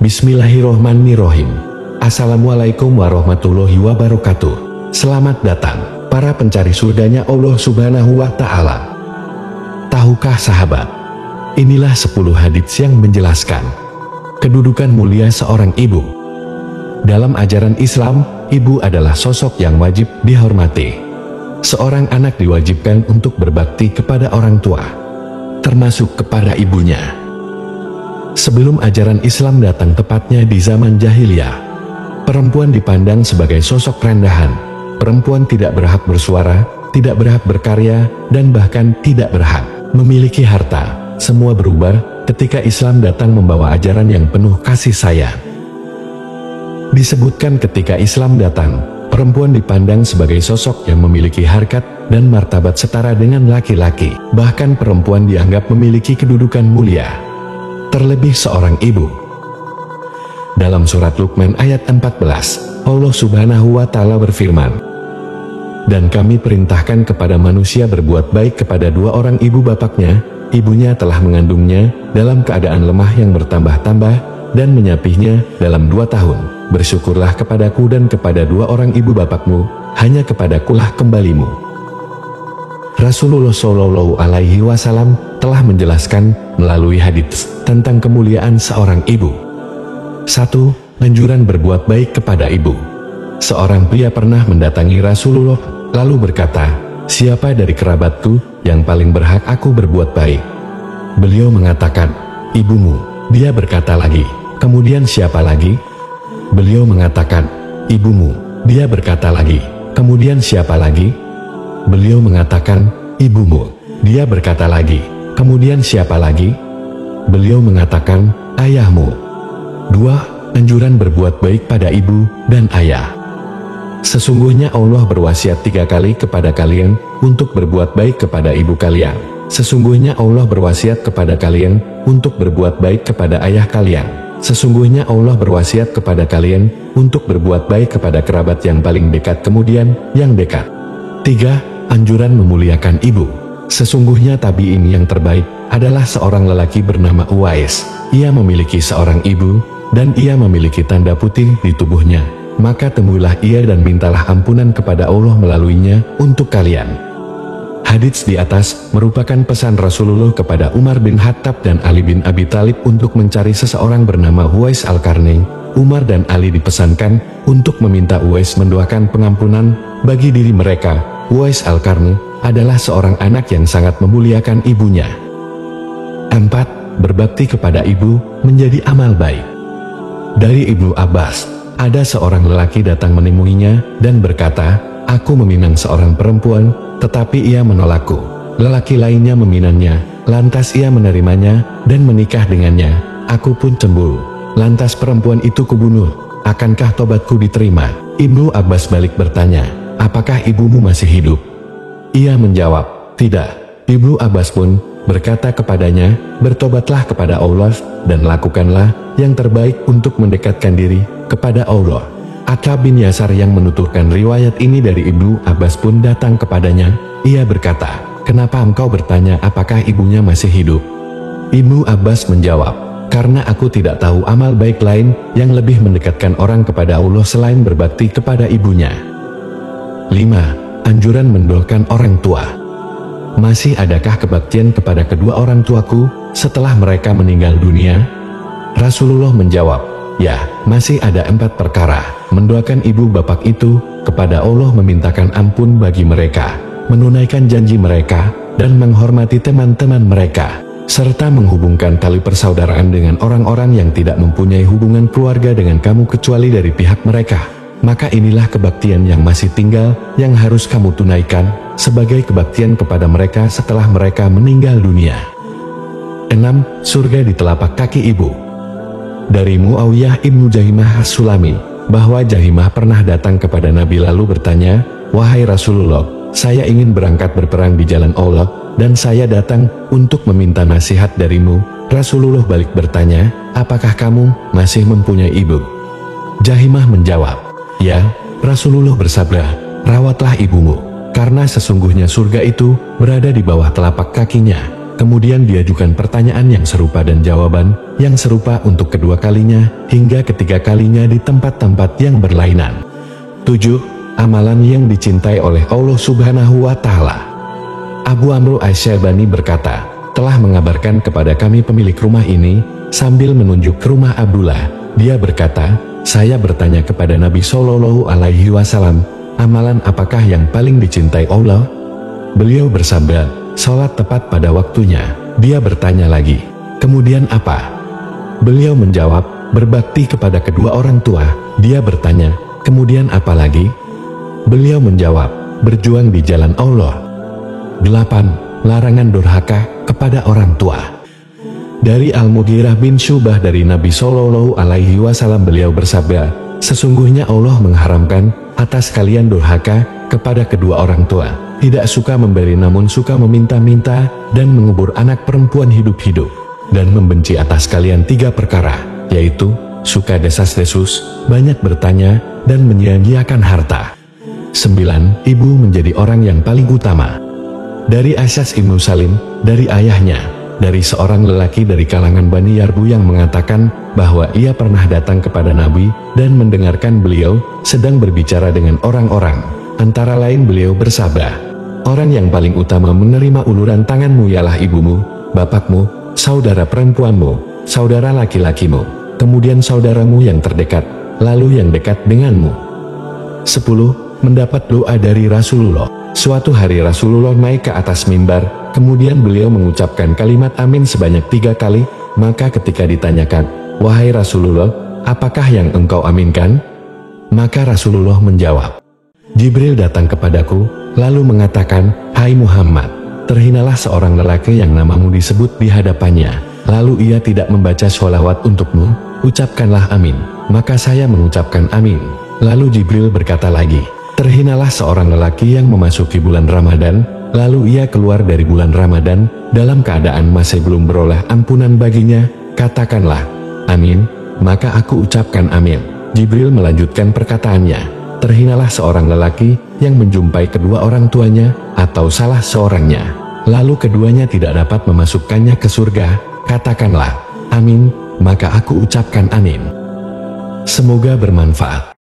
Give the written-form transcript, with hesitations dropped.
Bismillahirrohmanirrohim. Assalamualaikum warahmatullahi wabarakatuh. Selamat datang, para pencari surganya Allah Subhanahu wa Ta'ala. Tahukah sahabat, inilah 10 hadits yang menjelaskan kedudukan mulia seorang ibu. Dalam ajaran Islam, ibu adalah sosok yang wajib dihormati. Seorang anak diwajibkan untuk berbakti kepada orang tua, termasuk kepada ibunya. Sebelum ajaran Islam datang tepatnya di zaman jahiliyah, perempuan dipandang sebagai sosok rendahan. Perempuan tidak berhak bersuara, tidak berhak berkarya, dan bahkan tidak berhak memiliki harta. Semua berubah ketika Islam datang membawa ajaran yang penuh kasih sayang. Disebutkan ketika Islam datang, perempuan dipandang sebagai sosok yang memiliki harkat dan martabat setara dengan laki-laki. Bahkan perempuan dianggap memiliki kedudukan mulia, terlebih seorang ibu. Dalam surat Luqman ayat 14, Allah Subhanahu wa Ta'ala berfirman, "Dan kami perintahkan kepada manusia berbuat baik kepada 2 orang ibu bapaknya, ibunya telah mengandungnya dalam keadaan lemah yang bertambah-tambah dan menyapihnya dalam 2 tahun. Bersyukurlah kepadaku dan kepada 2 orang ibu bapakmu, hanya kepadakulah kembalimu." Rasulullah Shallallahu Alaihi Wasallam telah menjelaskan melalui hadits tentang kemuliaan seorang ibu. 1. Anjuran berbuat baik kepada ibu. Seorang pria pernah mendatangi Rasulullah, lalu berkata, "Siapa dari kerabatku yang paling berhak aku berbuat baik?" Beliau mengatakan, "Ibumu." Dia berkata lagi, "Kemudian siapa lagi?" Beliau mengatakan, "Ibumu." Dia berkata lagi, "Kemudian siapa lagi?" Beliau mengatakan, "Ibumu." Dia berkata lagi, "Kemudian siapa lagi?" Beliau mengatakan, "Ayahmu." 2. Anjuran berbuat baik pada ibu dan ayah. Sesungguhnya Allah berwasiat 3 kali kepada kalian untuk berbuat baik kepada ibu kalian. Sesungguhnya Allah berwasiat kepada kalian untuk berbuat baik kepada ayah kalian. Sesungguhnya Allah berwasiat kepada kalian untuk berbuat baik kepada kerabat yang paling dekat kemudian yang dekat. 3. Anjuran memuliakan ibu. Sesungguhnya tabi'in yang terbaik adalah seorang lelaki bernama Uwais. Ia memiliki seorang ibu, dan ia memiliki tanda putih di tubuhnya. Maka temuilah ia dan mintalah ampunan kepada Allah melaluinya untuk kalian. Hadits di atas merupakan pesan Rasulullah kepada Umar bin Khattab dan Ali bin Abi Thalib untuk mencari seseorang bernama Uwais Al-Qarni. Umar dan Ali dipesankan untuk meminta Uwais mendoakan pengampunan bagi diri mereka. Uwais Al-Qarni adalah seorang anak yang sangat memuliakan ibunya. 4. Berbakti kepada ibu menjadi amal baik. Dari Ibnu Abbas, ada seorang lelaki datang menemuinya dan berkata, "Aku meminang seorang perempuan, tetapi ia menolakku." Lelaki lainnya meminangnya, lantas ia menerimanya dan menikah dengannya. "Aku pun cemburu, lantas perempuan itu kubunuh. Akankah tobatku diterima?" Ibnu Abbas balik bertanya, "Apakah ibumu masih hidup?" Ia menjawab, "Tidak." Ibnu Abbas pun berkata kepadanya, "Bertobatlah kepada Allah dan lakukanlah yang terbaik untuk mendekatkan diri kepada Allah." Attab bin Yasar yang menuturkan riwayat ini dari Ibnu Abbas pun datang kepadanya. Ia berkata, "Kenapa engkau bertanya apakah ibunya masih hidup?" Ibnu Abbas menjawab, "Karena aku tidak tahu amal baik lain yang lebih mendekatkan orang kepada Allah selain berbakti kepada ibunya." 5. Anjuran mendoakan orang tua. Masih adakah kebaktian kepada kedua orang tuaku setelah mereka meninggal dunia? Rasulullah menjawab, "Ya, masih ada 4 perkara. Mendoakan ibu bapak itu kepada Allah, memintakan ampun bagi mereka, menunaikan janji mereka, dan menghormati teman-teman mereka, serta menghubungkan tali persaudaraan dengan orang-orang yang tidak mempunyai hubungan keluarga dengan kamu kecuali dari pihak mereka. Maka inilah kebaktian yang masih tinggal yang harus kamu tunaikan sebagai kebaktian kepada mereka setelah mereka meninggal dunia." 6. Surga di telapak kaki ibu. Dari Muawiyah ibnu Jahimah As-Sulami, bahwa Jahimah pernah datang kepada Nabi lalu bertanya, "Wahai Rasulullah, saya ingin berangkat berperang di jalan Allah, dan saya datang untuk meminta nasihat darimu." Rasulullah balik bertanya, "Apakah kamu masih mempunyai ibu?" Jahimah menjawab, "Ya." Rasulullah bersabda, "Rawatlah ibumu, karena sesungguhnya surga itu berada di bawah telapak kakinya." Kemudian diajukan pertanyaan yang serupa dan jawaban yang serupa untuk kedua kalinya, hingga ketiga kalinya di tempat-tempat yang berlainan. 7. Amalan yang dicintai oleh Allah Subhanahu wa Ta'ala. Abu Amr Asy-Syabani berkata, telah mengabarkan kepada kami pemilik rumah ini, sambil menunjuk ke rumah Abdullah. Dia berkata, saya bertanya kepada Nabi Shallallahu Alaihi Wasallam, amalan apakah yang paling dicintai Allah? Beliau bersabda, sholat tepat pada waktunya. Dia bertanya lagi, kemudian apa? Beliau menjawab, berbakti kepada kedua orang tua. Dia bertanya, kemudian apa lagi? Beliau menjawab, berjuang di jalan Allah. 8. Larangan durhaka kepada orang tua. Dari Al-Mughirah bin Syu'bah dari Nabi Shallallahu Alaihi Wasallam, beliau bersabda, sesungguhnya Allah mengharamkan atas kalian durhaka kepada kedua orang tua, tidak suka memberi namun suka meminta-minta, dan mengubur anak perempuan hidup-hidup, dan membenci atas kalian 3 perkara, yaitu suka desas-desus, banyak bertanya, dan menyia-nyiakan harta. 9. Ibu menjadi orang yang paling utama. Dari Asy'as Ibnu Salim, dari ayahnya, dari seorang lelaki dari kalangan Bani Yarbu yang mengatakan bahwa ia pernah datang kepada Nabi dan mendengarkan beliau sedang berbicara dengan orang-orang. Antara lain beliau bersabda, orang yang paling utama menerima uluran tanganmu ialah ibumu, bapakmu, saudara perempuanmu, saudara laki-lakimu, kemudian saudaramu yang terdekat, lalu yang dekat denganmu. 10. Mendapat doa dari Rasulullah. Suatu hari Rasulullah naik ke atas mimbar, kemudian beliau mengucapkan kalimat amin sebanyak 3 kali, maka ketika ditanyakan, wahai Rasulullah, apakah yang engkau aminkan? Maka Rasulullah menjawab, Jibril datang kepadaku, lalu mengatakan, hai Muhammad, terhinalah seorang lelaki yang namamu disebut di hadapannya, lalu ia tidak membaca sholawat untukmu, ucapkanlah amin. Maka saya mengucapkan amin. Lalu Jibril berkata lagi, terhinalah seorang lelaki yang memasuki bulan Ramadan, lalu ia keluar dari bulan Ramadan, dalam keadaan masih belum beroleh ampunan baginya, katakanlah, amin, maka aku ucapkan amin. Jibril melanjutkan perkataannya, terhinalah seorang lelaki yang menjumpai kedua orang tuanya, atau salah seorangnya, lalu keduanya tidak dapat memasukkannya ke surga, katakanlah, amin, maka aku ucapkan amin. Semoga bermanfaat.